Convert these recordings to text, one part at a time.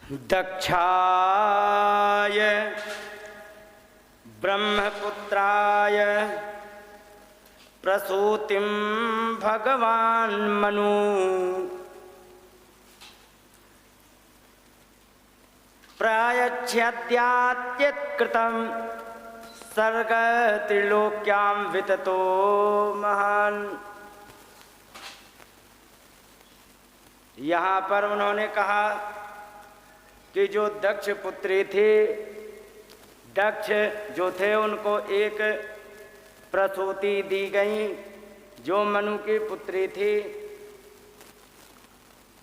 दक्षाय ब्रह्मपुत्राय प्रसूतिं भगवान् मनु प्रायच्छद्यात्यत्कृतं सर्ग त्रिलोक्यां विततो महान्। यहाँ पर उन्होंने कहा कि जो दक्ष पुत्री थी, दक्ष जो थे उनको एक प्रसूति दी गई जो मनु की पुत्री थी।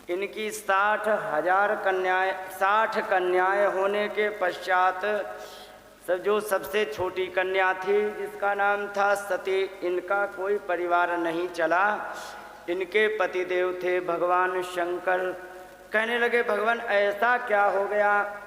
इनकी 60 कन्याएं होने के पश्चात जो सबसे छोटी कन्या थी जिसका नाम था सती, इनका कोई परिवार नहीं चला। इनके पतिदेव थे भगवान शंकर। कहने लगे भगवान ऐसा क्या हो गया,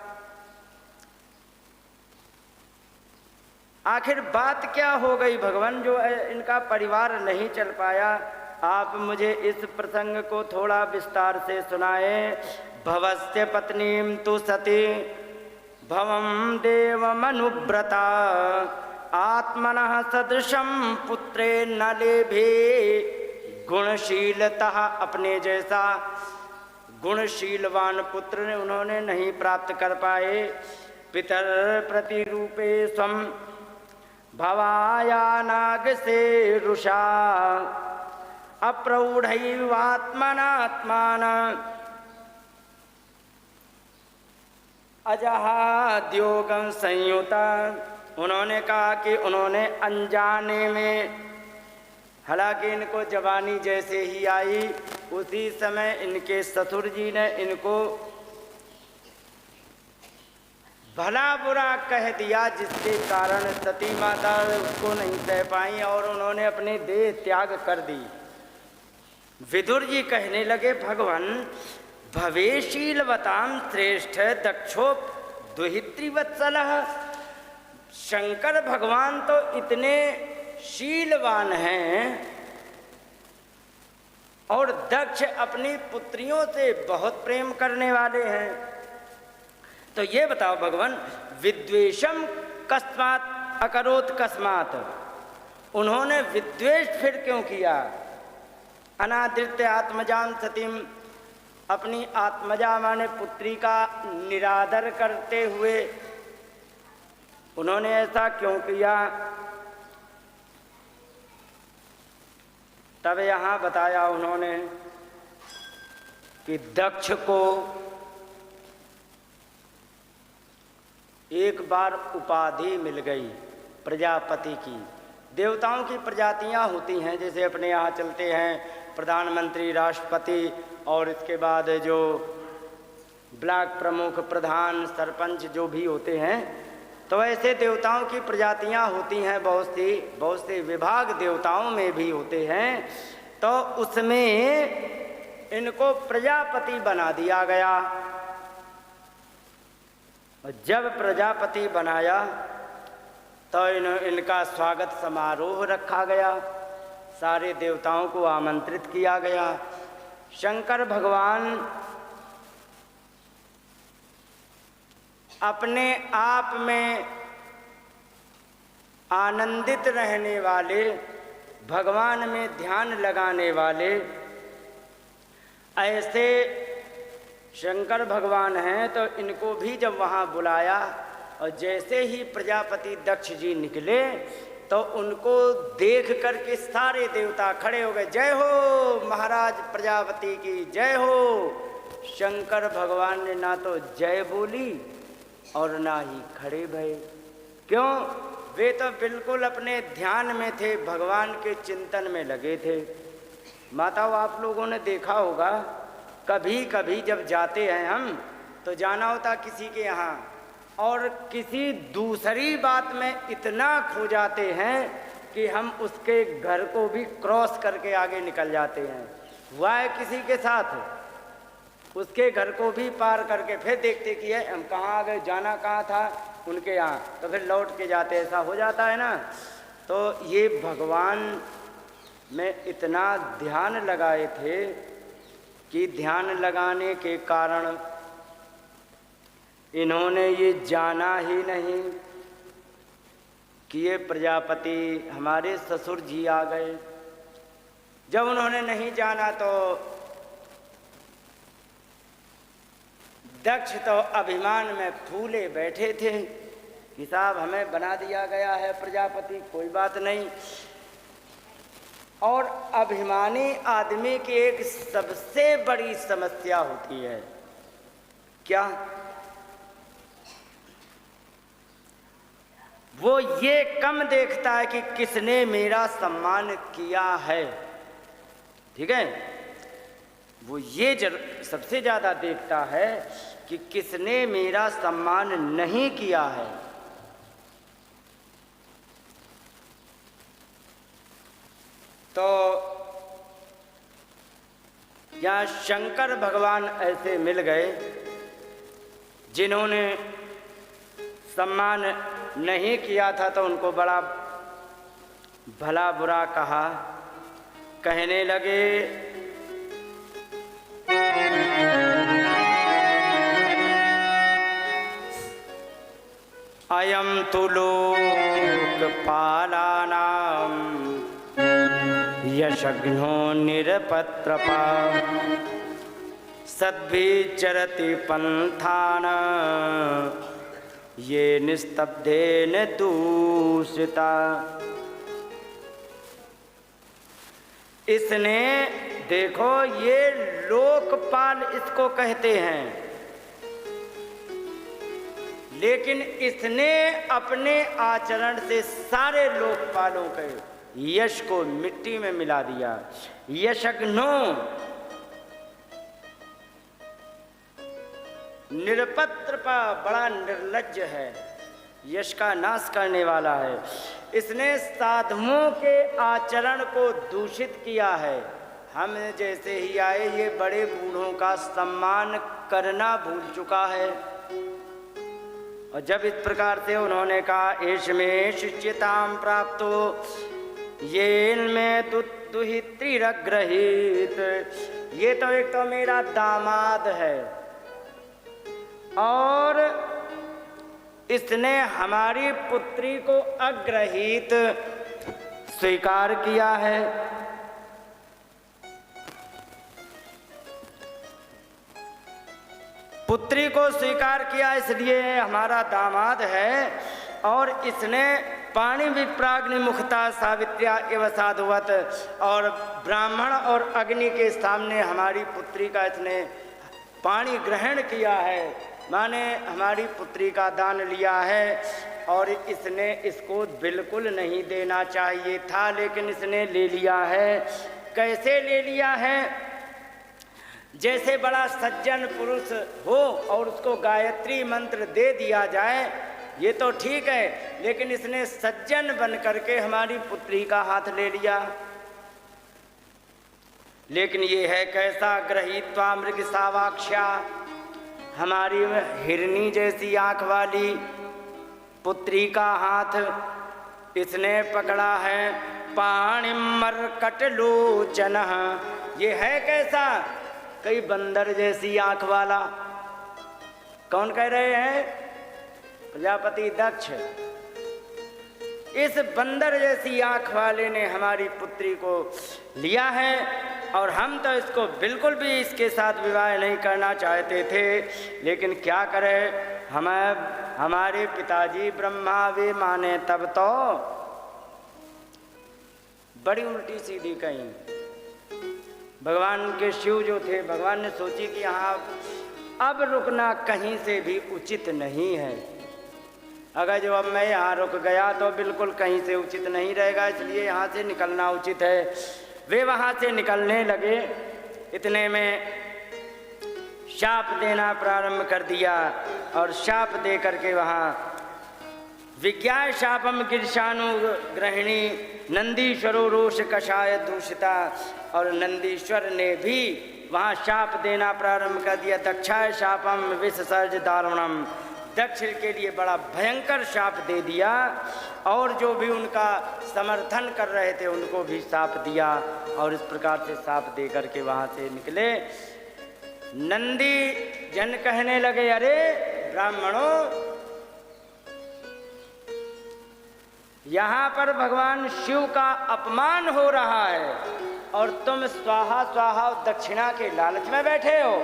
आखिर बात क्या हो गई भगवान जो इनका परिवार नहीं चल पाया। आप मुझे इस प्रसंग को थोड़ा विस्तार से सुनाए। भवस्य पत्नीं तु सती भवं देवमनुव्रता आत्मनः सदृशं पुत्रे न लेभे गुणशीलतः। अपने जैसा गुणशीलवान पुत्र उन्होंने नहीं प्राप्त कर पाए। पितर प्रतिरूपे स्वं भवाया नाग से रुषा अप्रौढ़ैवात्मनात्मान अजहाद्योगं संयुता। उन्होंने कहा कि उन्होंने अनजाने में, हालांकि इनको जवानी जैसे ही आई उसी समय इनके ससुर जी ने इनको भला बुरा कह दिया, जिसके कारण सती माता उसको नहीं सह पाई और उन्होंने अपनी देह त्याग कर दी। विदुर जी कहने लगे भगवान भवेशीलवतां श्रेष्ठ दक्षो दुहित्रिवत्सलः। शंकर भगवान तो इतने शीलवान हैं और दक्ष अपनी पुत्रियों से बहुत प्रेम करने वाले हैं। तो ये बताओ भगवान विद्वेषम कस्मात् अकरोत् कस्मात्, उन्होंने विद्वेष फिर क्यों किया। अनादृत्य आत्मजां सतीं, अपनी आत्मजा माने पुत्री का निरादर करते हुए उन्होंने ऐसा क्यों किया। तब यहाँ बताया उन्होंने कि दक्ष को एक बार उपाधि मिल गई प्रजापति की। देवताओं की प्रजातियां होती हैं, जैसे अपने यहाँ चलते हैं प्रधानमंत्री, राष्ट्रपति और इसके बाद जो ब्लॉक प्रमुख, प्रधान, सरपंच जो भी होते हैं, तो ऐसे देवताओं की प्रजातियां होती हैं। बहुत से विभाग देवताओं में भी होते हैं। तो उसमें इनको प्रजापति बना दिया गया। जब प्रजापति बनाया तो इनका स्वागत समारोह रखा गया, सारे देवताओं को आमंत्रित किया गया। शंकर भगवान अपने आप में आनंदित रहने वाले, भगवान में ध्यान लगाने वाले ऐसे शंकर भगवान हैं। तो इनको भी जब वहाँ बुलाया और जैसे ही प्रजापति दक्ष जी निकले तो उनको देख करके सारे देवता खड़े हो गए। जय हो महाराज प्रजापति की जय हो। शंकर भगवान ने ना तो जय बोली और ना ही खड़े भये। क्यों? वे तो बिल्कुल अपने ध्यान में थे, भगवान के चिंतन में लगे थे। माताओं, आप लोगों ने देखा होगा कभी कभी जब जाते हैं हम, तो जाना होता किसी के यहाँ और किसी दूसरी बात में इतना खो जाते हैं कि हम उसके घर को भी क्रॉस करके आगे निकल जाते हैं। हुआ है किसी के साथ, उसके घर को भी पार करके फिर देखते कि हम कहाँ आ गए, जाना कहाँ था उनके यहाँ, तो फिर लौट के जाते। ऐसा हो जाता है ना। तो ये भगवान में इतना ध्यान लगाए थे कि ध्यान लगाने के कारण इन्होंने ये जाना ही नहीं कि ये प्रजापति हमारे ससुर जी आ गए। जब उन्होंने नहीं जाना तो दक्ष तो अभिमान में फूले बैठे थे कि साहब हमें बना दिया गया है प्रजापति, कोई बात नहीं। और अभिमानी आदमी की एक सबसे बड़ी समस्या होती है क्या? वो ये कम देखता है कि किसने मेरा सम्मान किया है, ठीक है, वो ये सबसे ज़्यादा देखता है कि किसने मेरा सम्मान नहीं किया है। तो यहाँ शंकर भगवान ऐसे मिल गए जिन्होंने सम्मान नहीं किया था, तो उनको बड़ा भला बुरा कहा। कहने लगे अयम तु लोकपालानां यशघ्नो निरपत्रपा सद्भिचरति पंथान ये निस्तब्धेन दूषिता। इसने देखो, ये लोकपाल इसको कहते हैं, लेकिन इसने अपने आचरण से सारे लोकपालों के यश को मिट्टी में मिला दिया। यशघ्नो निरपत्रपा, बड़ा निर्लज्ज है, यश का नाश करने वाला है। इसने साधुओं के आचरण को दूषित किया है। हम जैसे ही आए ये बड़े बूढ़ों का सम्मान करना भूल चुका है। और जब इस प्रकार से उन्होंने कहा एष में शिष्यताम प्राप्तो ये में दुहित्रिरग्रहीत, ये तो एक तो मेरा दामाद है और इसने हमारी पुत्री को अग्रहीत स्वीकार किया है। पुत्री को स्वीकार किया इसलिए हमारा दामाद है, और इसने पाणी विप्राग्निमुखता सावित्र्या एवं साधुवत, और ब्राह्मण और अग्नि के सामने हमारी पुत्री का इसने पाणी ग्रहण किया है, माने हमारी पुत्री का दान लिया है। और इसने इसको बिल्कुल नहीं देना चाहिए था, लेकिन इसने ले लिया है। कैसे ले लिया है? जैसे बड़ा सज्जन पुरुष हो और उसको गायत्री मंत्र दे दिया जाए, ये तो ठीक है, लेकिन इसने सज्जन बन करके हमारी पुत्री का हाथ ले लिया। लेकिन ये है कैसा? गृहीत्वा मृग सावाक्ष्या, हमारी हिरनी जैसी आंख वाली पुत्री का हाथ इसने पकड़ा है। पाणिमर्कटलोचन, ये है कैसा? कई बंदर जैसी आंख वाला। कौन कह रहे हैं? प्रजापति दक्ष। इस बंदर जैसी आंख वाले ने हमारी पुत्री को लिया है, और हम तो इसको बिल्कुल भी इसके साथ विवाह नहीं करना चाहते थे, लेकिन क्या करें, हमारे पिताजी ब्रह्मा वे माने तब तो। बड़ी उल्टी सीधी कहीं। भगवान के शिव जो थे, भगवान ने सोची कि यहाँ अब रुकना कहीं से भी उचित नहीं है। अगर जो अब मैं यहाँ रुक गया तो बिल्कुल कहीं से उचित नहीं रहेगा, इसलिए यहाँ से निकलना उचित है। वे वहाँ से निकलने लगे, इतने में शाप देना प्रारंभ कर दिया, और शाप दे करके वहाँ विज्ञा शापम गिरशानु गृहिणी नंदीश्वरो रोष कषाय दूषिता, और नंदीश्वर ने भी वहाँ शाप देना प्रारंभ कर दिया। दक्षाय शापम विसर्ज दारुणम, दक्ष के लिए बड़ा भयंकर शाप दे दिया, और जो भी उनका समर्थन कर रहे थे उनको भी शाप दिया। और इस प्रकार से शाप दे करके वहाँ से निकले। नंदी जन कहने लगे, अरे ब्राह्मणों, यहाँ पर भगवान शिव का अपमान हो रहा है और तुम स्वाहा स्वाहा दक्षिणा के लालच में बैठे हो।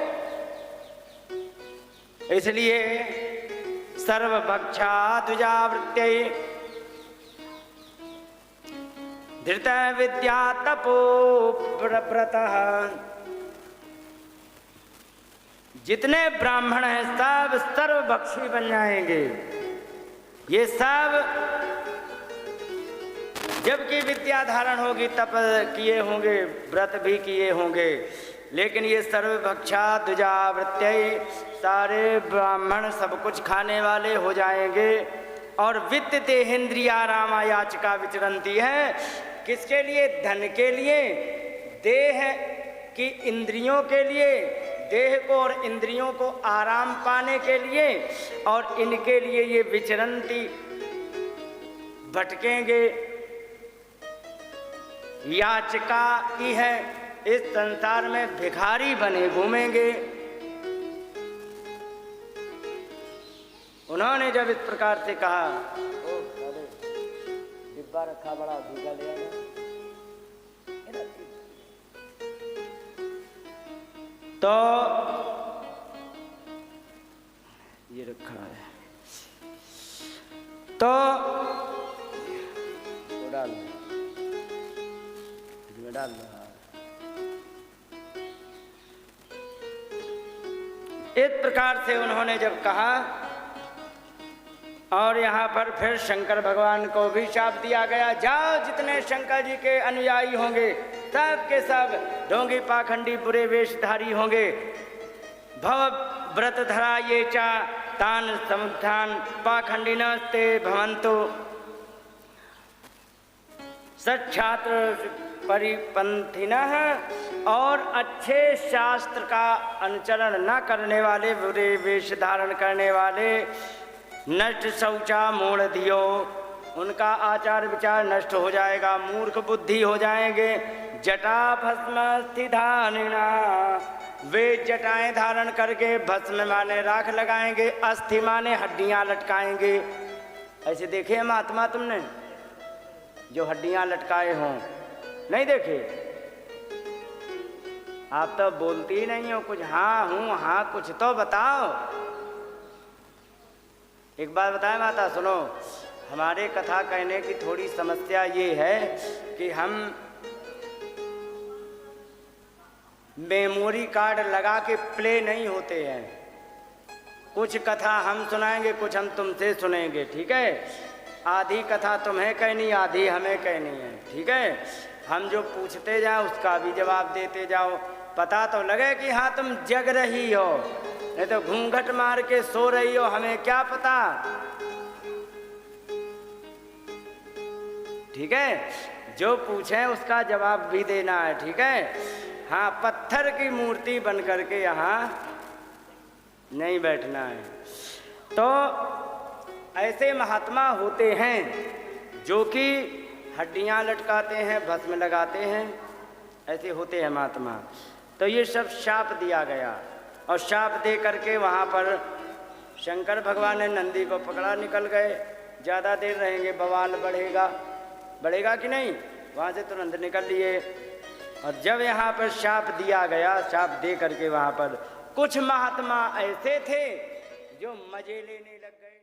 इसलिए सर्वभक्षा द्विजावृत्यै धृत विद्या तपो व्रतः। जितने ब्राह्मण हैं सब सर्वभक्षी बन जाएंगे। ये सब जबकि विद्या धारण होगी, तप किए होंगे, व्रत भी किए होंगे, लेकिन ये सर्वभक्षा द्विजावृत्यै, सारे ब्राह्मण सब कुछ खाने वाले हो जाएंगे। और वित्त देहेन्द्रिया रामा याचिका विचरंती है। किसके लिए? धन के लिए, देह की इंद्रियों के लिए, देह को और इंद्रियों को आराम पाने के लिए, और इनके लिए ये विचरंती भटकेंगे। याचिका की है, इस संसार में भिखारी बने घूमेंगे। उन्होंने जब इस प्रकार से कहा, डिब्बा रखा बड़ा भूखा ले आया, तो ये रखा है, तो डाल डाल रहा। इस प्रकार से उन्होंने जब कहा, और यहाँ पर फिर शंकर भगवान को भी शाप दिया गया, जाओ जितने शंकर जी के अनुयायी होंगे सब के सब ढोंगी पाखंडी बुरे वेशधारी होंगे। भव व्रत धरा ये चा तान समुत्थान पाखंडिन ते भवन्तु। सच्छात्र परिपंथिनः, और अच्छे शास्त्र का अनुचरण न करने वाले, बुरे वेश धारण करने वाले, नष्ट शौचा मूढ़ धियो, उनका आचार विचार नष्ट हो जाएगा, मूर्ख बुद्धि हो जाएंगे। जटा भस्म स्थिधानिना, वे जटाएं धारण करके भस्म माने राख लगाएंगे, अस्थि माने हड्डियां लटकाएंगे। ऐसे देखे हैं महात्मा तुमने जो हड्डियां लटकाए हों? नहीं देखे? आप तो बोलती ही नहीं हो कुछ। हाँ हूँ, हाँ कुछ तो बताओ। एक बात बताएं माता, सुनो, हमारे कथा कहने की थोड़ी समस्या ये है कि हम मेमोरी कार्ड लगा के प्ले नहीं होते हैं। कुछ कथा हम सुनाएंगे, कुछ हम तुमसे सुनेंगे, ठीक है? आधी कथा तुम्हें कहनी, आधी हमें कहनी है, ठीक है? हम जो पूछते जाओ उसका भी जवाब देते जाओ, पता तो लगे कि हाँ तुम जग रही हो, नहीं तो घूंघट मार के सो रही हो, हमें क्या पता, ठीक है? जो पूछे उसका जवाब भी देना है, ठीक है? हाँ, पत्थर की मूर्ति बन करके यहाँ नहीं बैठना है। तो ऐसे महात्मा होते हैं जो कि हड्डियां लटकाते हैं, भस्म लगाते हैं, ऐसे होते हैं महात्मा। तो ये सब शाप दिया गया, और शाप दे करके वहाँ पर शंकर भगवान ने नंदी को पकड़ा, निकल गए। ज़्यादा देर रहेंगे बवाल बढ़ेगा, बढ़ेगा कि नहीं? वहाँ से तुरंत निकल लिए। और जब यहाँ पर शाप दिया गया, शाप दे करके वहाँ पर कुछ महात्मा ऐसे थे जो मजे लेने लग गए।